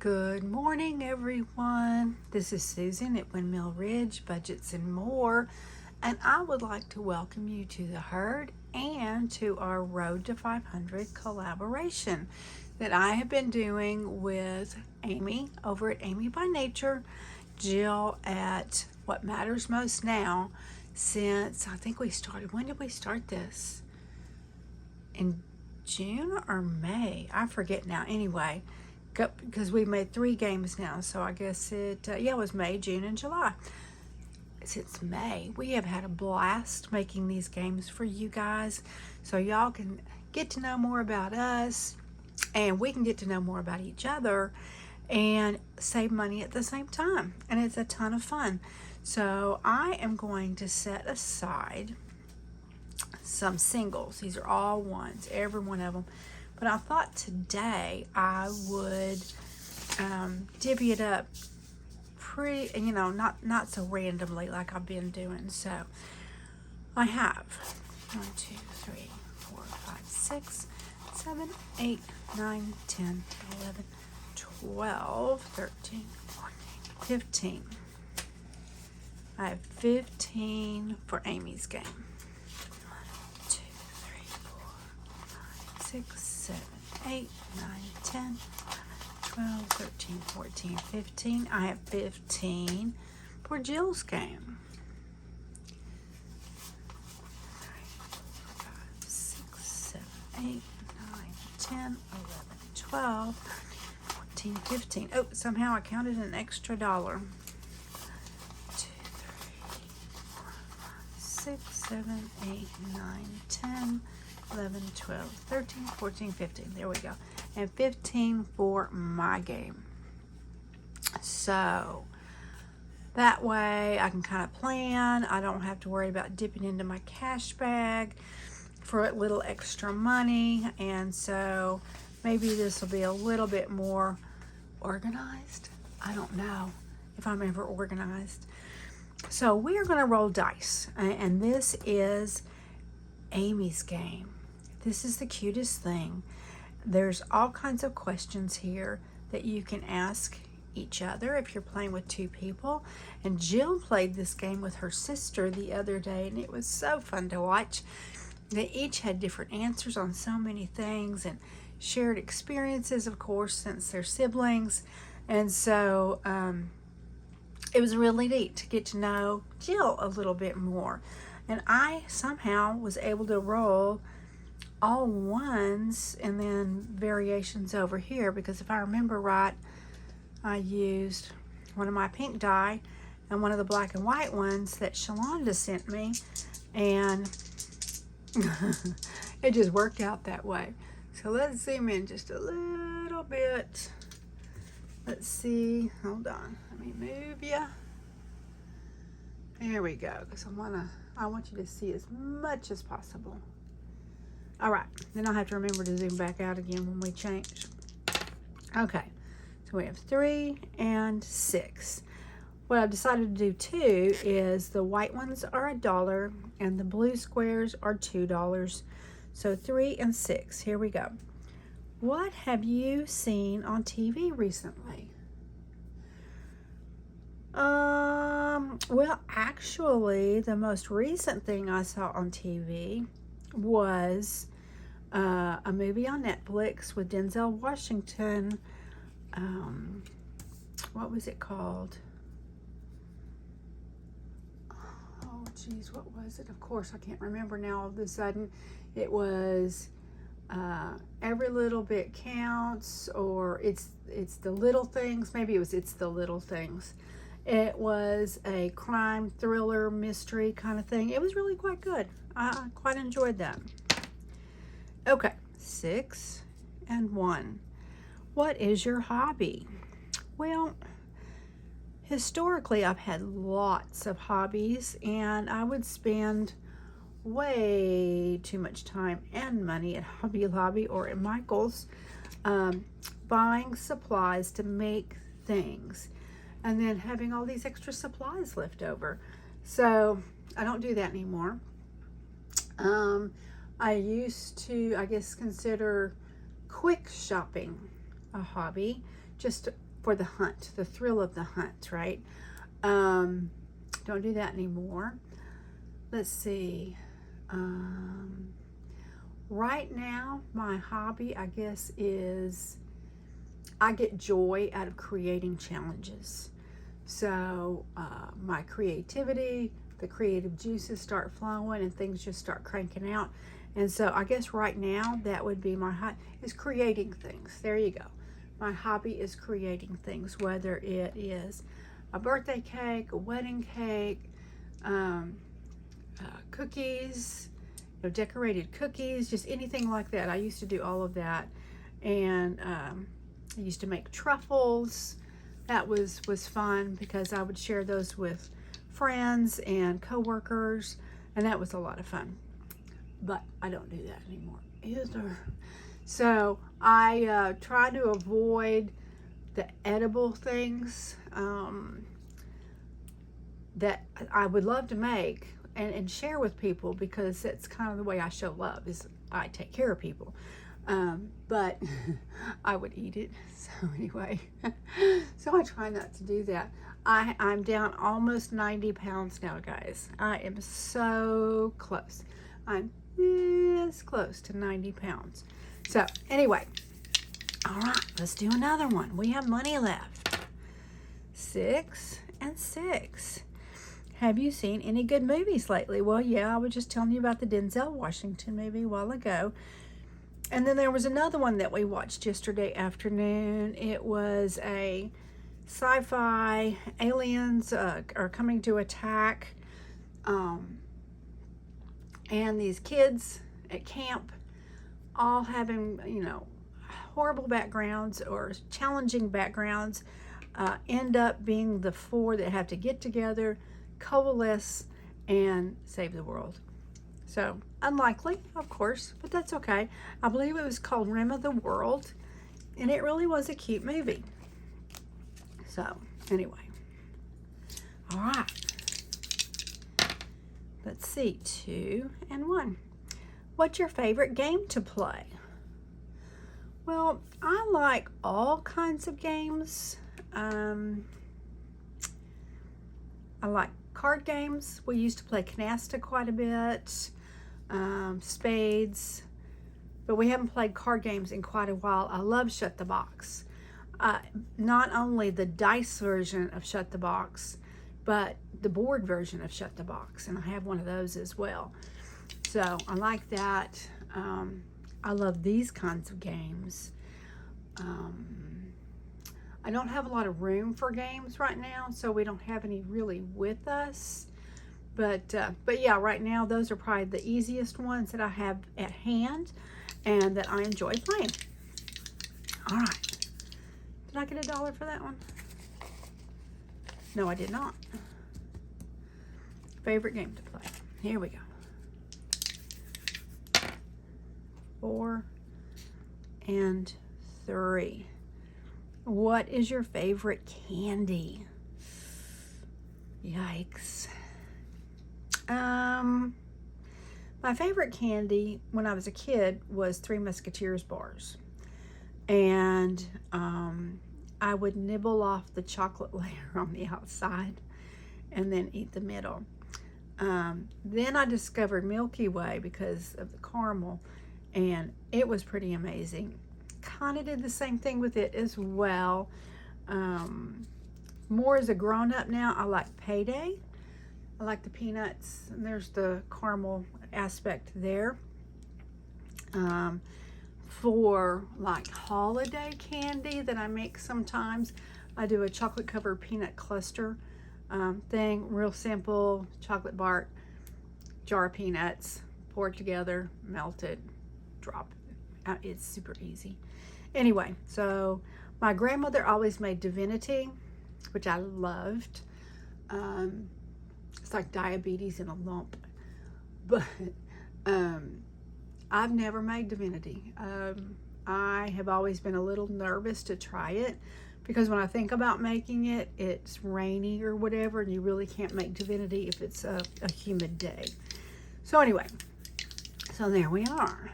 Good morning, everyone. This is Susan at Windmill Ridge, Budgets and More, and I would like to welcome you to the herd and to our Road to 500 collaboration that I have been doing with Amy over at Amy by Nature, Jill at What Matters Most Now, since I think we started. When did we start this? In June or May? I forget now. Anyway, because we've made 3 games now, so I guess it was May, June, and July. Since May, we have had a blast making these games for you guys, so y'all can get to know more about us, and we can get to know more about each other, and save money at the same time, and it's a ton of fun. So I am going to set aside some singles. These are all ones, every one of them. But I thought today I would divvy it up pretty, not so randomly like I've been doing. So I have 1, 2, 3, 4, 5, 6, 7, 8, 9, 10, 11, 12, 13, 14, 15. I have 15 for Amy's game. 1, 2, 3, 4, 5, 6, 7, 8, 9, 10, 12, 13, 14, 15. I have 15 for Jill's game. 3, 4, 5, 6, 7, 8, 9, 10, 11, 12, 13, 14, 15. Oh, somehow I counted an extra $1. 2, 3, 4, 5, 6, 7, 8, 9, 10, 11, 12, 13, 14, 15. There we go. And 15 for my game. So that way I can kind of plan. I don't have to worry about dipping into my cash bag for a little extra money. And so maybe this will be a little bit more organized. I don't know if I'm ever organized. So we are going to roll dice. And this is Amy's game. This is the cutest thing. There's all kinds of questions here that you can ask each other if you're playing with 2 people. And Jill played this game with her sister the other day, and it was so fun to watch. They each had different answers on so many things and shared experiences, of course, since they're siblings. And so it was really neat to get to know Jill a little bit more. And I somehow was able to roll all ones and then variations over here, because if I remember right, I used one of my pink die and one of the black and white ones that Shalonda sent me, and it just worked out that way. So let's zoom in just a little bit. Let's see. Hold on. Let me move you. There we go, because I want you to see as much as possible. All right, then I'll have to remember to zoom back out again when we change. Okay, so we have 3 and 6. What I've decided to do too is the white ones are $1 and the blue squares are $2. So 3 and 6, here we go. What have you seen on TV recently? Well, actually, the most recent thing I saw on TV was a movie on Netflix with Denzel Washington. What was it called? Oh, geez, what was it? Of course, I can't remember now all of a sudden. It was Every Little Bit Counts, or It's the Little Things. Maybe it was It's the Little Things. It was a crime thriller mystery kind of thing. It was really quite good. I quite enjoyed that. Okay, 6 and 1. What is your hobby? Well, historically I've had lots of hobbies, and I would spend way too much time and money at Hobby Lobby or at Michael's buying supplies to make things, and then having all these extra supplies left over. So I don't do that anymore. I used to, I guess, consider quick shopping a hobby. Just for the hunt, the thrill of the hunt, right? Don't do that anymore. Let's see. Right now, my hobby, I guess, is I get joy out of creating challenges. So my creativity, the creative juices start flowing and things just start cranking out. And so I guess right now that would be my hobby, is creating things. There you go. My hobby is creating things, whether it is a birthday cake, a wedding cake, cookies, decorated cookies, just anything like that. I used to do all of that. And I used to make truffles. That was fun because I would share those with friends and coworkers, and that was a lot of fun. But I don't do that anymore either. So I try to avoid the edible things that I would love to make and share with people, because that's kind of the way I show love, is I take care of people. But I would eat it. So anyway, so I try not to do that. I'm down almost 90 pounds now, guys. I am so close. I'm this close to 90 pounds. So anyway, all right, let's do another one. We have money left. 6 and 6. Have you seen any good movies lately? Well, yeah, I was just telling you about the Denzel Washington movie a while ago. And then there was another one that we watched yesterday afternoon. It was a sci-fi, aliens are coming to attack. And these kids at camp, all having, horrible backgrounds or challenging backgrounds, end up being the 4 that have to get together, coalesce, and save the world. So, unlikely, of course, but that's okay. I believe it was called Rim of the World, and it really was a cute movie. So, anyway. All right. Let's see, 2 and 1. What's your favorite game to play? Well, I like all kinds of games. I like card games. We used to play canasta quite a bit. Spades, but we haven't played card games in quite a while. I love Shut the Box. Not only the dice version of Shut the Box, but the board version of Shut the Box, and I have one of those as well. So I like that. I love these kinds of games. I don't have a lot of room for games right now, so we don't have any really with us. But yeah, right now those are probably the easiest ones that I have at hand and that I enjoy playing. All right. Did I get $1 for that one? No, I did not. Favorite game to play. Here we go. 4 and 3. What is your favorite candy? Yikes. My favorite candy when I was a kid was Three Musketeers bars. And I would nibble off the chocolate layer on the outside and then eat the middle. Then I discovered Milky Way because of the caramel, and it was pretty amazing. Kind of did the same thing with it as well. More as a grown-up now, I like Payday. I like the peanuts, and there's the caramel aspect there. For like holiday candy that I make sometimes, I do a chocolate covered peanut cluster thing. Real simple, chocolate bar, jar of peanuts, pour it together, melt it, drop it. It's super easy. Anyway, so my grandmother always made divinity, which I loved. It's like diabetes in a lump. But I've never made divinity. I have always been a little nervous to try it because when I think about making it, it's rainy or whatever, and you really can't make divinity if it's a humid day. So anyway, so there we are.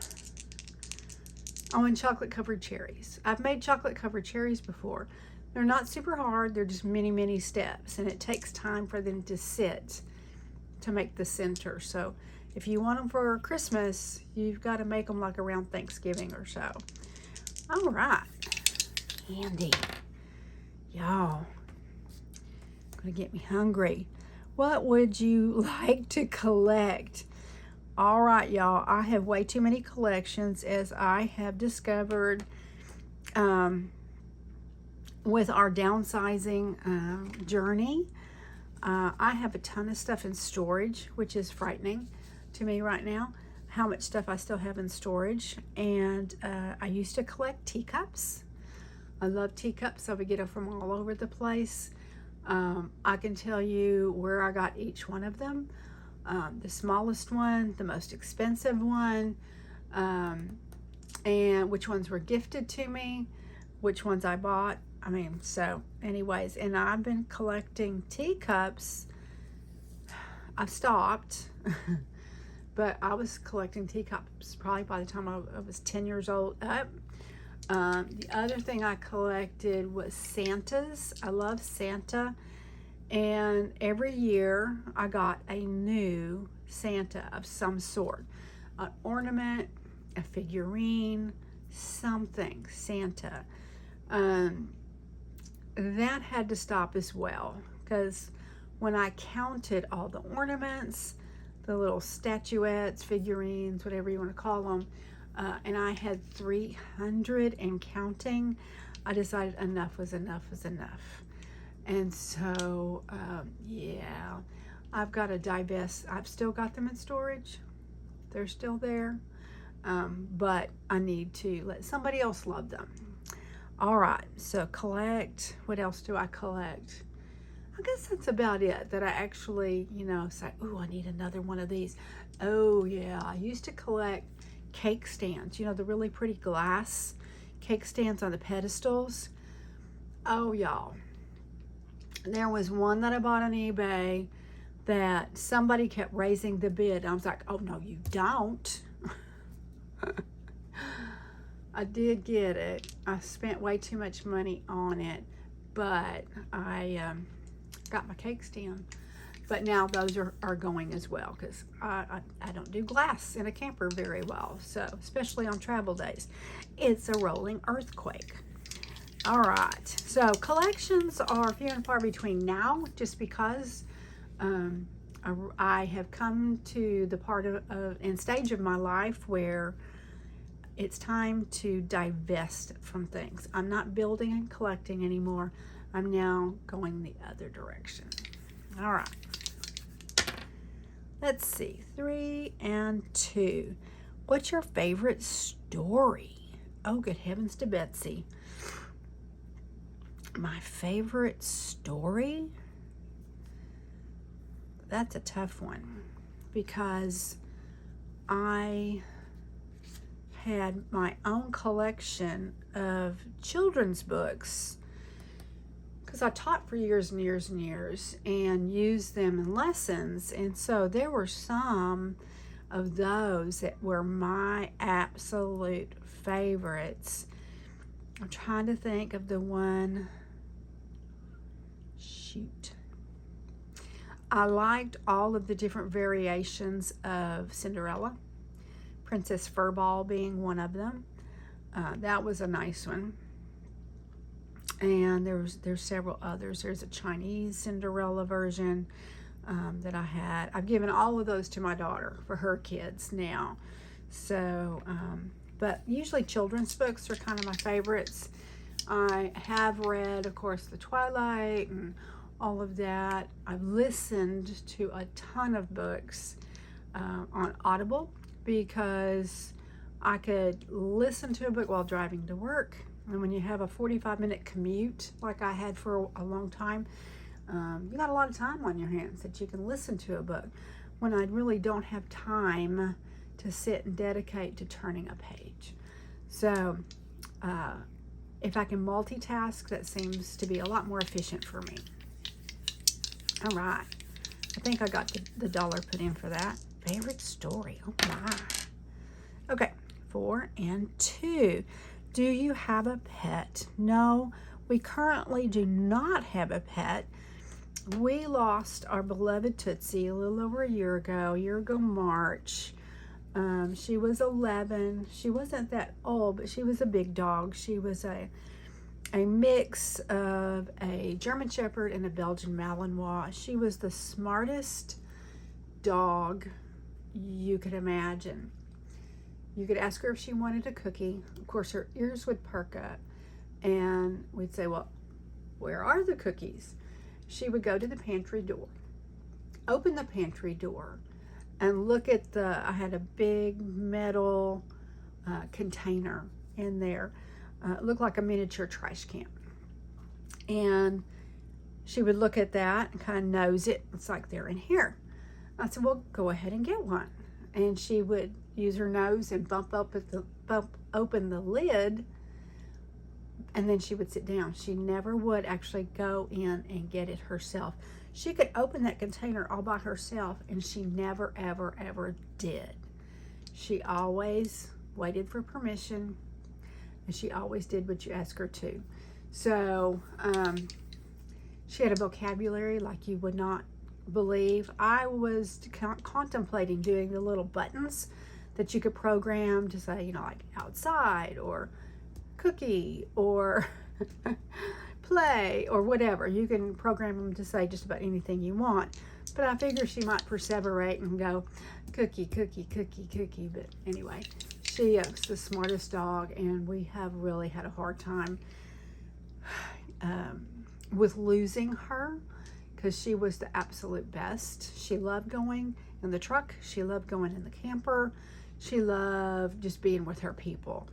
Oh, and chocolate covered cherries. I've made chocolate covered cherries before. They're not super hard. They're just many, many steps, and it takes time for them to sit to make the center. So if you want them for Christmas, you've got to make them like around Thanksgiving or so. All right, candy. Y'all, gonna get me hungry. What would you like to collect? All right, y'all, I have way too many collections, as I have discovered with our downsizing journey. I have a ton of stuff in storage, which is frightening to me right now, how much stuff I still have in storage. And I used to collect teacups. I love teacups. I would get them from all over the place. I can tell you where I got each one of them. The smallest one, the most expensive one, and which ones were gifted to me, which ones I bought. I mean, so anyways, and I've been collecting teacups. I've stopped, but I was collecting teacups probably by the time I was 10 years old up. The other thing I collected was Santas. I love Santa. And every year I got a new Santa of some sort. An ornament, a figurine, something Santa. That had to stop as well, because when I counted all the ornaments, the little statuettes, figurines, whatever you want to call them, and I had 300 and counting, I decided enough was enough was enough. And so, yeah, I've got to divest. I've still got them in storage. They're still there. But I need to let somebody else love them. All right, so collect. What else do I collect? I guess that's about it, that I actually, you know, say, ooh, I need another one of these. Oh, yeah, I used to collect cake stands. You know, the really pretty glass cake stands on the pedestals. Oh, y'all. There was one that I bought on eBay that somebody kept raising the bid. I was like, oh, no, you don't. I did get it. I spent way too much money on it, but I got my cake stand. But now those are going as well, because I don't do glass in a camper very well, so especially on travel days. It's a rolling earthquake. All right, so collections are few and far between now, just because I have come to the part and stage of my life where it's time to divest from things. I'm not building and collecting anymore. I'm now going the other direction. All right. Let's see, 3 and 2. What's your favorite story? Oh, good heavens to Betsy. My favorite story? That's a tough one, because I had my own collection of children's books, because I taught for years and years and years and used them in lessons. And so there were some of those that were my absolute favorites. I'm trying to think of the one. Shoot. I liked all of the different variations of Cinderella, Princess Furball being one of them. That was a nice one. And there's several others. There's a Chinese Cinderella version that I had. I've given all of those to my daughter for her kids now. So, but usually children's books are kind of my favorites. I have read, of course, The Twilight and all of that. I've listened to a ton of books on Audible, because I could listen to a book while driving to work. And when you have a 45-minute commute, like I had for a long time, you got a lot of time on your hands that you can listen to a book, when I really don't have time to sit and dedicate to turning a page. So if I can multitask, that seems to be a lot more efficient for me. All right. I think I got the dollar put in for that. Favorite story. Oh, my. Okay. 4 and 2. Do you have a pet? No, We currently do not have a pet. We lost our beloved Tootsie a little over a year ago March. She was 11. She wasn't that old, but she was a big dog. She was a mix of a German Shepherd and a Belgian Malinois. She was the smartest dog you could imagine. You could ask her if she wanted a cookie. Of course, her ears would perk up, and we'd say, well, where are the cookies? She would go to the pantry door, open the pantry door, and look at I had a big metal container in there. It looked like a miniature trash can. And she would look at that and kind of nose it. It's like, they're in here. I said, well, go ahead and get one. And she would use her nose and bump open the lid, and then she would sit down. She never would actually go in and get it herself. She could open that container all by herself, and she never, ever, ever did. She always waited for permission, and she always did what you asked her to. So she had a vocabulary like you would not believe. I was contemplating doing the little buttons that you could program to say, you know, like outside or cookie or play or whatever. You can program them to say just about anything you want. But I figure she might perseverate and go cookie, cookie, cookie, cookie. But anyway, she is the smartest dog, and we have really had a hard time with losing her, because she was the absolute best. She loved going in the truck. She loved going in the camper. She loved just being with her people.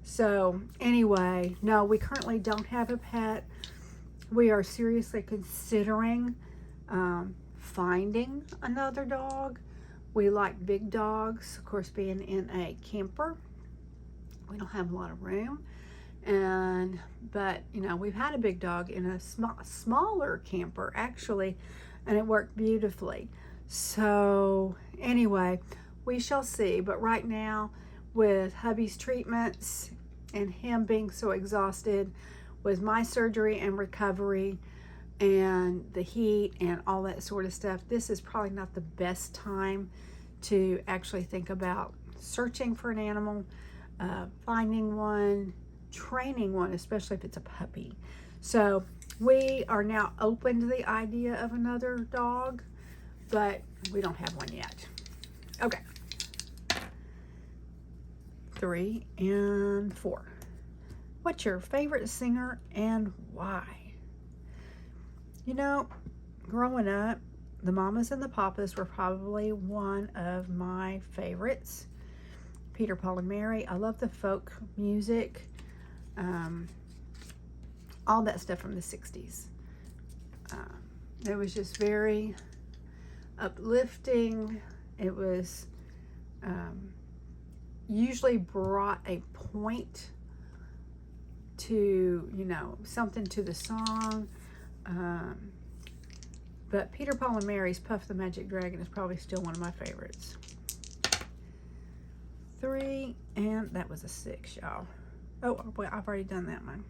So anyway, no, we currently don't have a pet. We are seriously considering finding another dog. We like big dogs. Of course, being in a camper, we don't have a lot of room. But you know, we've had a big dog in a smaller camper actually, and it worked beautifully. So anyway, we shall see. But right now, with hubby's treatments and him being so exhausted with my surgery and recovery and the heat and all that sort of stuff, this is probably not the best time to actually think about searching for an animal, finding one, training one, especially if it's a puppy. So we are now open to the idea of another dog, but we don't have one yet. Okay. 3 and 4. What's your favorite singer and why? You know, growing up, the Mamas and the Papas were probably one of my favorites. Peter, Paul, and Mary. I love the folk music. All that stuff from the 60s. It was just very uplifting. It was usually brought a point to, you know, something to the song. But Peter, Paul, and Mary's Puff the Magic Dragon is probably still one of my favorites. 3, and that was a 6, y'all. Oh, wait, I've already done that one.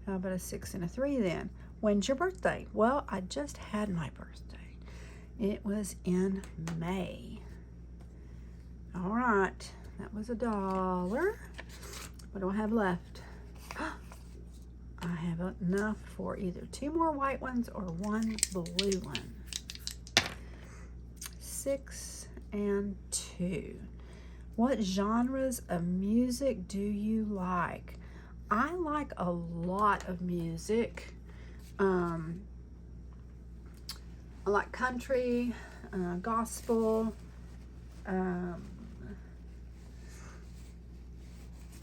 How about a 6 and a 3 then? When's your birthday? Well, I just had my birthday. It was in May. All right, that was $1. What do I have left? I have enough for either 2 more white ones or 1 blue one. 6 and 2. What genres of music do you like? I like a lot of music. I like country, gospel,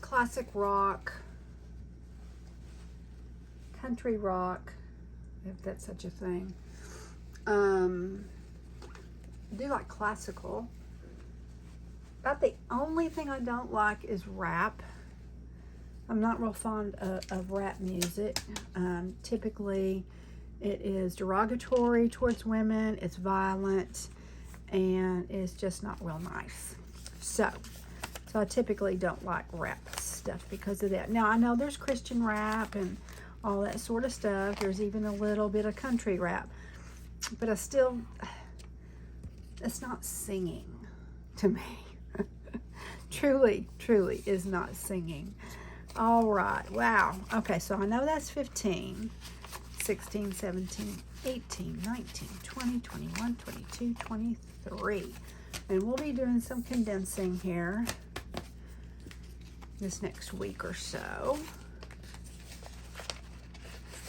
classic rock, country rock, if that's such a thing. I do like classical. About the only thing I don't like is rap. I'm not real fond of rap music. Typically, it is derogatory towards women, it's violent, and it's just not real nice. So I typically don't like rap stuff because of that. Now, I know there's Christian rap and all that sort of stuff. There's even a little bit of country rap, but it's not singing to me. Truly is not singing. All right, wow. Okay, so I know that's 15, 16, 17, 18, 19, 20, 21, 22, 23. And we'll be doing some condensing here this next week or so.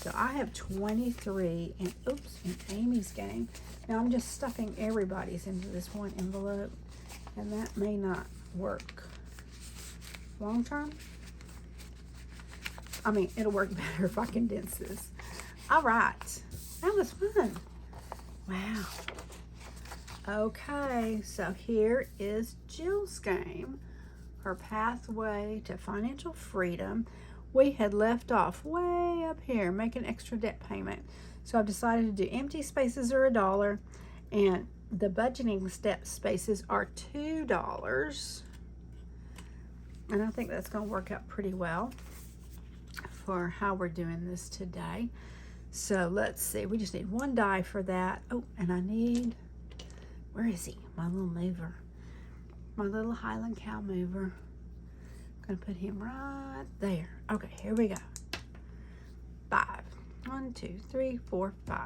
So I have 23, and oops, in Amy's game. Now I'm just stuffing everybody's into this one envelope, and that may not work long term. I mean, it'll work better if I condense this. All right, that was fun. Wow. Okay, so here is Jill's game, her pathway to financial freedom. We had left off way up here, make an extra debt payment. So I've decided to do empty spaces are $1, and the budgeting step spaces are $2. And I think that's going to work out pretty well for how we're doing this today. So let's see, we just need one die for that. Oh, and I need, where is he? My little mover, my little Highland cow mover. I'm gonna put him right there. Okay, here we go. 5. 1, 2, 3, 4, 5.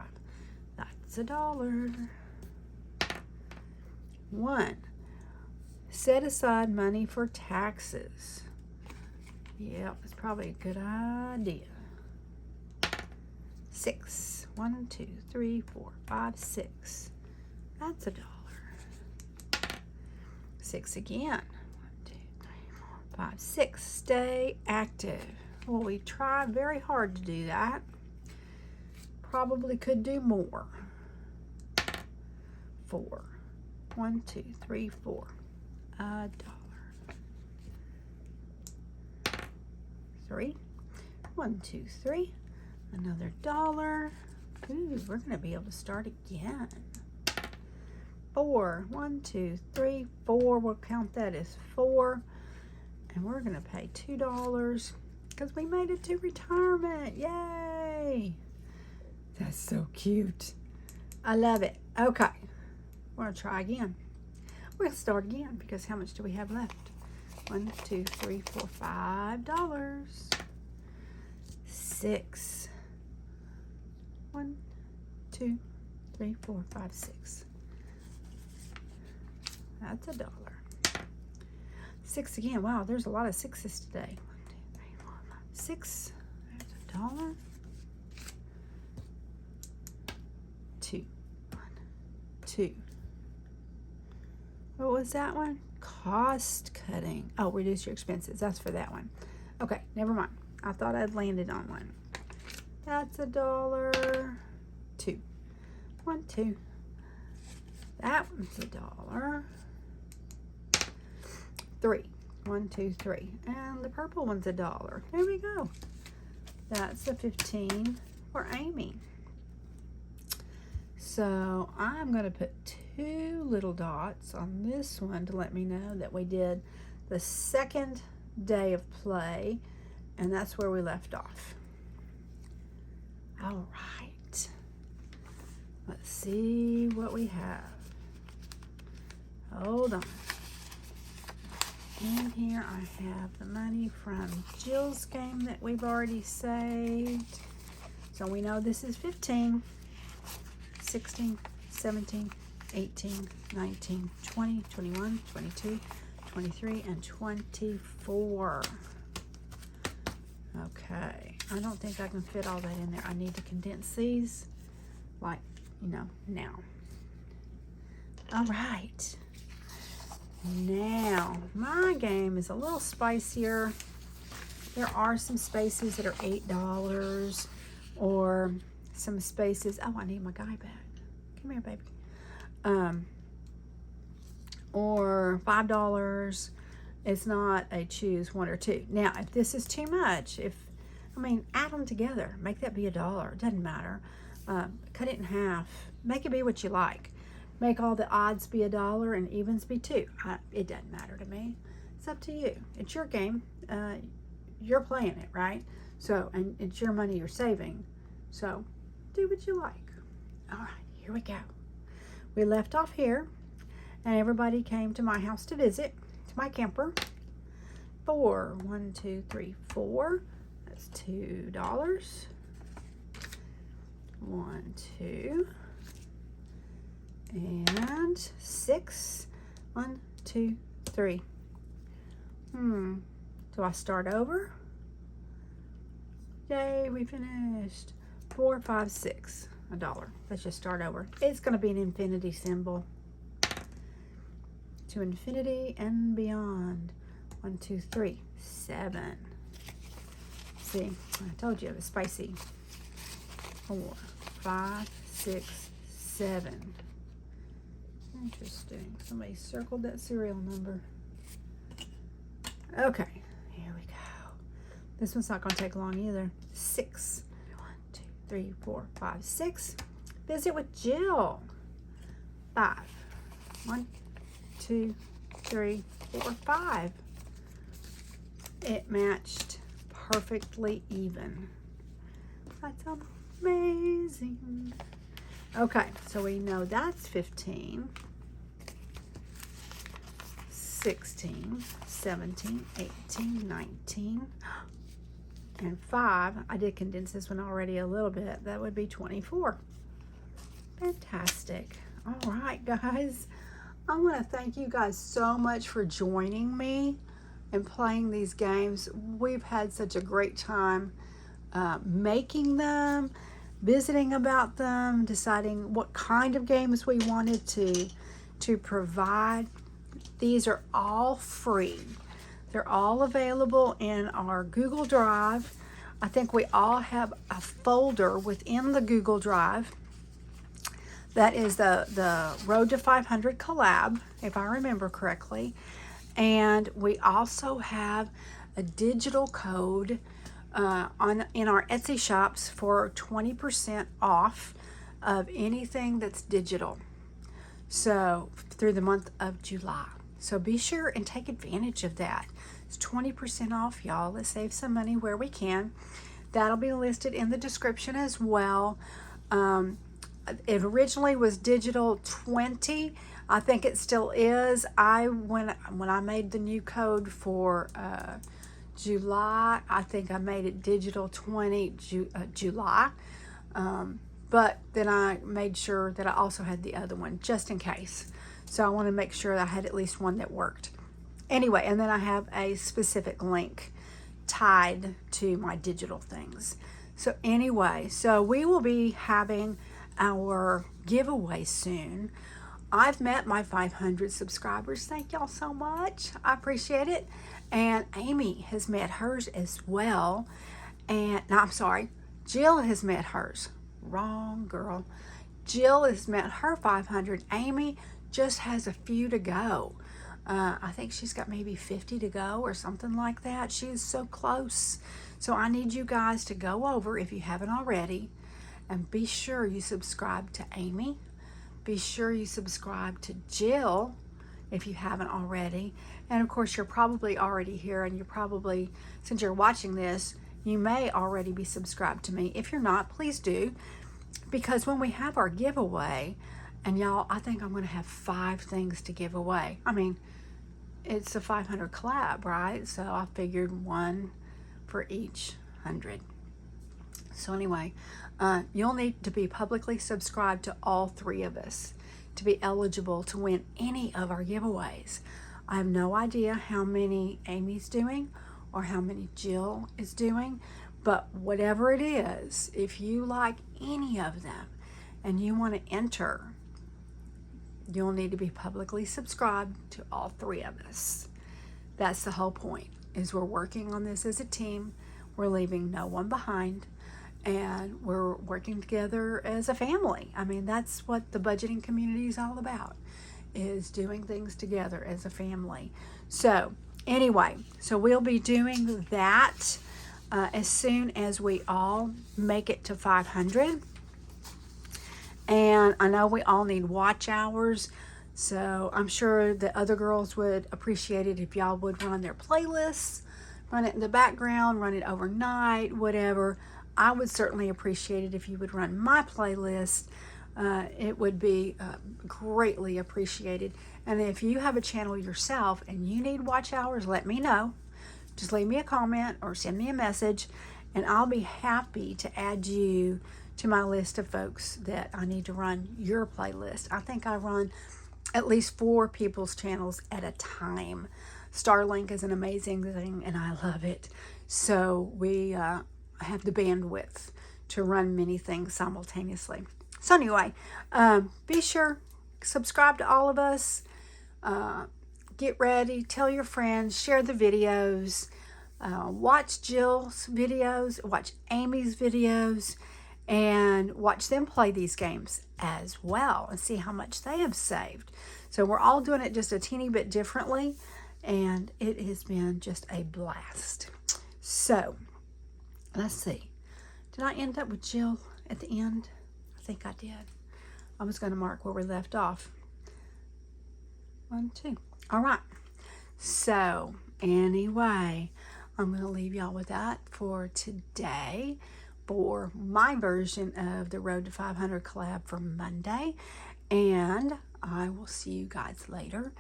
That's $1. 1. Set aside money for taxes. Yep, it's probably a good idea. 6. 1, 2, 3, 4, 5, 6. That's $1. 6 again. 1, 2, 3, 4, 5, 6. Stay active. Well, we try very hard to do that. Probably could do more. 4. 1, 2, 3, 4. $1. 3. 1, 2, 3. Another $1. Ooh, we're going to be able to start again. 4. 1, 2, 3, 4. We'll count that as 4. And we're going to pay $2 because we made it to retirement. Yay! That's so cute. I love it. Okay. We're going to try again. We're going to start again because how much do we have left? 1, 2, 3, 4, $5. 6. 1, 2, 3, 4, 5, 6. That's $1. 6 again. Wow, there's a lot of 6s today. 1, 2, 3, 4, 5, 6. That's $1. 2. 1, 2. What was that one? Cost cutting. Oh, reduce your expenses. That's for that one. Okay, never mind. I thought I'd landed on one. That's $1. 2. 1, 2. That one's $1. 3. 1, 2, 3. And the purple one's $1. There we go. That's the 15 for Amy. So I'm going to put 2 little dots on this one to let me know that we did the second day of play, and that's where we left off. All right. Let's see what we have. Hold on. In here I have the money from Jill's game that we've already saved. So we know this is 15, 16, 17, 18, 19, 20, 21, 22, 23, and 24. Okay. I don't think I can fit all that in there. I need to condense these, like, now. All right. Now, my game is a little spicier. There are some spaces that are $8 or some spaces. Oh, I need my guy back. Come here, baby. Or $5. It's not a choose 1 or 2. Now, if this is too much, add them together. Make that be $1. It doesn't matter. Cut it in half. Make it be what you like. Make all the odds be $1 and evens be 2. It doesn't matter to me. It's up to you. It's your game. You're playing it, right? So, and it's your money you're saving. So, do what you like. All right, here we go. We left off here, and everybody came to my house to visit, to my camper. 4, 1, 2, 3, 4. That's $2. 1, 2, and 6. 1, 2, 3. Do I start over? Yay, we finished. 4, 5, 6. $1. Let's just start over. It's going to be an infinity symbol. To infinity and beyond. 1, 2, 3, 7. See, I told you it was spicy. 4, 5, 6, 7. Interesting. Somebody circled that serial number. Okay, here we go. This one's not going to take long either. 6. 1, 2, 3, 4, 5, 6. Visit with Jill. 5. 1, 2, 3, 4, 5. It matched perfectly even. That's amazing. Okay, so we know that's 15, 16, 17, 18, 19, and 5. I did condense this one already a little bit. That would be 24. Fantastic. All right, guys. I want to thank you guys so much for joining me and playing these games. We've had such a great time making them, visiting about them, deciding what kind of games we wanted to provide. These are all free. They're all available in our Google Drive. I think we all have a folder within the Google Drive. That is the Road to 500 collab, if I remember correctly. And we also have a digital code in our Etsy shops for 20% off of anything that's digital. So through the month of July. So be sure and take advantage of that. It's 20% off, y'all. Let's save some money where we can. That'll be listed in the description as well. It originally was digital 20. I think it still is. When I made the new code for July, I think I made it digital 20 July. But then I made sure that I also had the other one just in case. So I want to make sure that I had at least one that worked. Anyway, and then I have a specific link tied to my digital things. So anyway, so we will be having our giveaway soon. I've met my 500 subscribers. Thank y'all so much. I appreciate it. And Amy has met hers as well. And no, I'm sorry, Jill has met hers. Wrong girl. Jill has met her 500. Amy just has a few to go. I think she's got maybe 50 to go or something like that. She is so close. So I need you guys to go over, if you haven't already, and be sure you subscribe to Amy. Be sure you subscribe to Jill if you haven't already. And of course, you're probably already here, and you're probably, since you're watching this, you may already be subscribed to me. If you're not, please do, because when we have our giveaway, and y'all, I think I'm going to have 5 things to give away. I mean, it's a 500 collab, right? So I figured one for each 100. So anyway, you'll need to be publicly subscribed to all 3 of us to be eligible to win any of our giveaways. I have no idea how many Amy's doing or how many Jill is doing, but whatever it is, if you like any of them and you want to enter, you'll need to be publicly subscribed to all 3 of us. That's the whole point, is we're working on this as a team. We're leaving no one behind, and we're working together as a family. I mean, that's what the budgeting community is all about, is doing things together as a family. So anyway, so we'll be doing that as soon as we all make it to 500. And I know we all need watch hours, so I'm sure the other girls would appreciate it if y'all would run their playlists run it in the background, run it overnight, whatever. I would certainly appreciate it if you would run my playlist. It would be greatly appreciated. And if you have a channel yourself and you need watch hours, let me know. Just leave me a comment or send me a message, and I'll be happy to add you to my list of folks that I need to run your playlist. I think I run at least 4 people's channels at a time. Starlink is an amazing thing, and I love it. So we have the bandwidth to run many things simultaneously. So anyway, be sure, subscribe to all of us. Get ready, tell your friends, share the videos, watch Jill's videos, watch Amy's videos, and watch them play these games as well and see how much they have saved. So we're all doing it just a teeny bit differently, and it has been just a blast. So let's see. Did I end up with Jill at the end? I think I did. I was going to mark where we left off. 1, 2. All right. So anyway, I'm going to leave y'all with that for today, for my version of the Road to 500 collab for Monday. And I will see you guys later.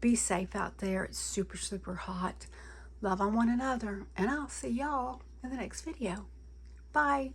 Be safe out there. It's super, super hot. Love on one another. And I'll see y'all in the next video. Bye.